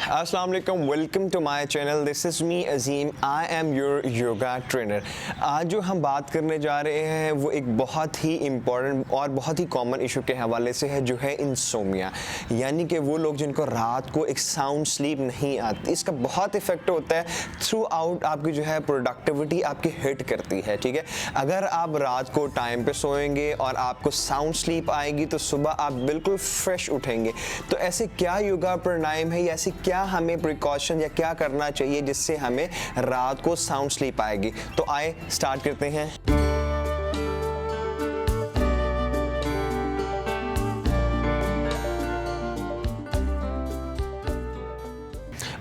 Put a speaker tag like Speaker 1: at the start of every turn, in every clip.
Speaker 1: अस्सलाम वालेकुम, welcome to my channel. This is me Azeem, I am your yoga trainer. आज जो हम बात करने जा रहे हैं वो एक बहुत ही इम्पॉर्टेंट और बहुत ही कॉमन इशू के हवाले से है, जो है इंसोमिया, यानी कि वो लोग जिनको रात को एक साउंड स्लीप नहीं आती। इसका बहुत इफेक्ट होता है थ्रू आउट, आपकी जो है प्रोडक्टिविटी आपकी हिट करती है। ठीक है, अगर आप रात को टाइम पे सोएंगे और आपको साउंड स्लीप आएगी तो सुबह आप बिल्कुल फ्रेश उठेंगे। तो ऐसे क्या योगा प्राणायाम है, या ऐसे क्या हमें प्रिकॉशन या क्या करना चाहिए जिससे हमें रात को साउंड स्लीप आएगी। तो आए स्टार्ट करते हैं।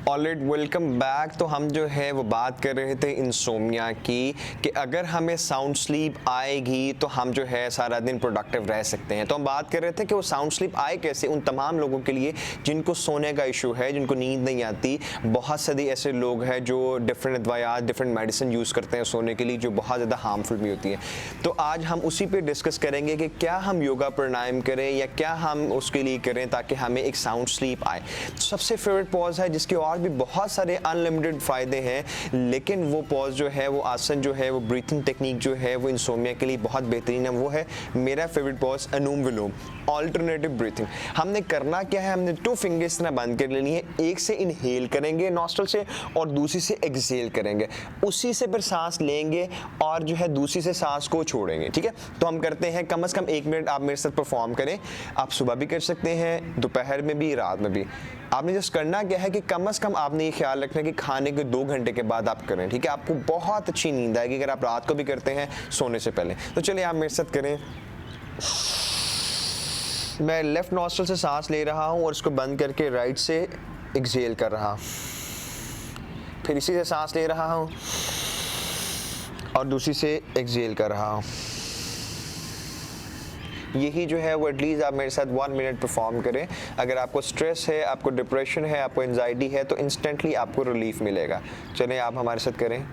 Speaker 1: Alright, welcome back. तो हम जो है वो बात कर रहे थे इंसोमिया की, कि अगर हमें साउंड स्लीप आएगी तो हम जो है सारा दिन प्रोडक्टिव रह सकते हैं। तो हम बात कर रहे थे कि वो साउंड स्लीप आए कैसे उन तमाम लोगों के लिए जिनको सोने का इशू है, जिनको नींद नहीं आती। बहुत सारे ऐसे लोग हैं जो डिफरेंट दवाइयाँ, डिफरेंट मेडिसिन यूज़ करते हैं सोने के लिए, जो बहुत ज़्यादा हार्मफुल भी होती है। तो आज हम उसी पे डिस्कस करेंगे कि क्या हम योगा प्राणायाम करें या क्या हम उसके लिए करें ताकि हमें एक साउंड स्लीप आए। सबसे फेवरेट पॉज है जिसके और भी बहुत सारे अनलिमिटेड फ़ायदे हैं, लेकिन वो पॉज जो है, वो आसन जो है, वो ब्रीथिंग टेक्निक जो है, वो इंसोमिया के लिए बहुत बेहतरीन है। वो है मेरा फेवरेट पॉज, अनुलोम विलोम, ऑल्टरनेटिव ब्रीथिंग। हमने करना क्या है, हमने 2 फिंगर्स ना बंद कर लेनी है। एक से इनहेल करेंगे नॉस्ट्रल से और दूसरी से एक्सहेल करेंगे, उसी से फिर सांस लेंगे और जो है दूसरी से सांस को छोड़ेंगे। ठीक है, तो हम करते हैं कम से कम 1 मिनट। आप मेरे साथ परफॉर्म करें। आप सुबह भी कर सकते हैं, दोपहर में भी, रात में भी। आपने जस्ट करना क्या है कि कम से कम आपने ये ख्याल रखना है कि खाने के 2 घंटे के बाद आप करें। ठीक है, आपको बहुत अच्छी नींद आएगी अगर आप रात को भी करते हैं सोने से पहले। तो चलिए आप मेरे साथ करें। मैं लेफ्ट नॉस्ट्रल से सांस ले रहा हूँ और इसको बंद करके राइट से एक्सहेल कर रहा हूँ, फिर इसी से सांस ले रहा हूँ और दूसरी से एक्सहेल कर रहा हूँ। यही जो है वो एटलीस्ट आप मेरे साथ 1 मिनट परफॉर्म करें। अगर आपको स्ट्रेस है, आपको डिप्रेशन है, आपको एंजाइटी है, तो इंस्टेंटली आपको रिलीफ मिलेगा। चलें आप हमारे साथ करें।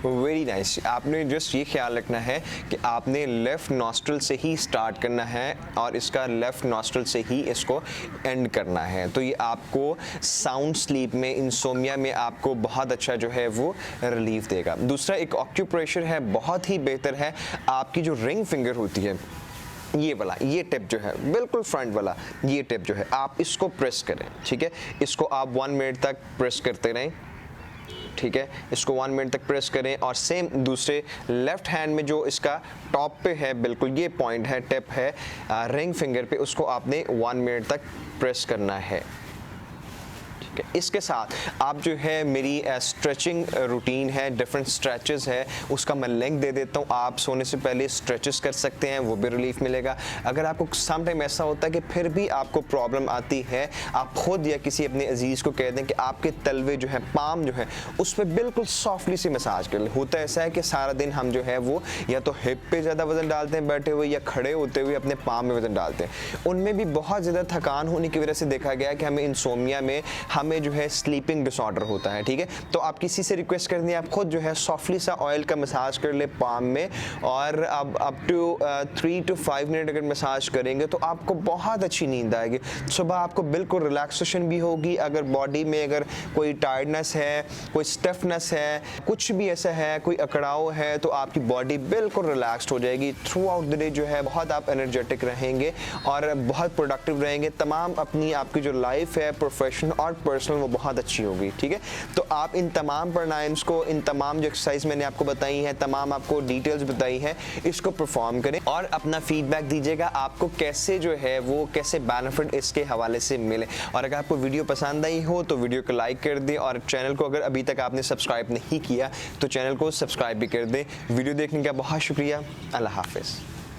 Speaker 1: Very nice. आपने जस्ट ये ख्याल रखना है कि आपने लेफ़्ट नॉस्ट्रल से ही स्टार्ट करना है और इसका लेफ़्ट नॉस्ट्रल से ही इसको एंड करना है। तो ये आपको साउंड स्लीप में, इंसोमिया में आपको बहुत अच्छा जो है वो रिलीफ देगा। दूसरा एक ऑक्यूप्रेशर है, बहुत ही बेहतर है। आपकी जो रिंग फिंगर होती है, ये वाला, ये टिप जो है बिल्कुल फ्रंट वाला, ये टिप जो है, आप इसको प्रेस करें। ठीक है, इसको आप 1 मिनट तक प्रेस करते रहें। ठीक है, इसको 1 मिनट तक प्रेस करें और सेम दूसरे लेफ्ट हैंड में जो इसका टॉप पे है, बिल्कुल ये पॉइंट है, टिप है रिंग फिंगर पे, उसको आपने 1 मिनट तक प्रेस करना है। ठीक है, इसके साथ आप जो है मेरी स्ट्रेचिंग रूटीन है, डिफरेंट स्ट्रेचेस है, उसका मैं लिंक दे देता हूँ। आप सोने से पहले स्ट्रेचेस कर सकते हैं, वो भी रिलीफ मिलेगा। अगर आपको सम टाइम ऐसा होता है कि फिर भी आपको प्रॉब्लम आती है, आप खुद या किसी अपने अजीज़ को कह दें कि आपके तलवे जो है, पाम जो है, उस पर बिल्कुल सॉफ्टली सी मसाज कर लें। होता ऐसा है कि सारा दिन हम जो है वो या तो हिप पे ज़्यादा वजन डालते हैं बैठे हुए, या खड़े होते हुए अपने पाम में वजन डालते हैं। उनमें भी बहुत ज़्यादा थकान होने की वजह से देखा गया है कि हमें इंसोमिया में हमें जो है स्लीपिंग डिसऑर्डर होता है। ठीक है, तो आप किसी से रिक्वेस्ट कर दें, आप खुद जो है सॉफ्टली सा ऑयल का मसाज कर ले पाम में, और अब अप टू 3 to 5 मिनट अगर मसाज करेंगे तो आपको बहुत अच्छी नींद आएगी। सुबह आपको बिल्कुल रिलैक्सेशन भी होगी। अगर बॉडी में अगर कोई टायर्डनेस है, कोई स्टिफनेस है, कुछ भी ऐसा है, कोई अकड़ाव है, तो आपकी बॉडी बिल्कुल रिलैक्स्ड हो जाएगी। थ्रू आउट द डे जो है बहुत आप एनर्जेटिक रहेंगे और बहुत प्रोडक्टिव रहेंगे। तमाम अपनी आपकी जो लाइफ है, प्रोफेशन और पर्सनल वो बहुत अच्छी होगी। ठीक है, तो आप इन तमाम प्राणायाम्स को, इन तमाम जो एक्सरसाइज मैंने आपको बताई हैं, तमाम आपको डिटेल्स बताई हैं, इसको परफॉर्म करें और अपना फीडबैक दीजिएगा आपको कैसे जो है वो कैसे बेनिफिट इसके हवाले से मिले। और अगर आपको वीडियो पसंद आई हो तो वीडियो को लाइक कर दें और चैनल को अगर अभी तक आपने सब्सक्राइब नहीं किया तो चैनल को सब्सक्राइब भी कर दें। वीडियो देखने का बहुत शुक्रिया। अल्लाह हाफिज़।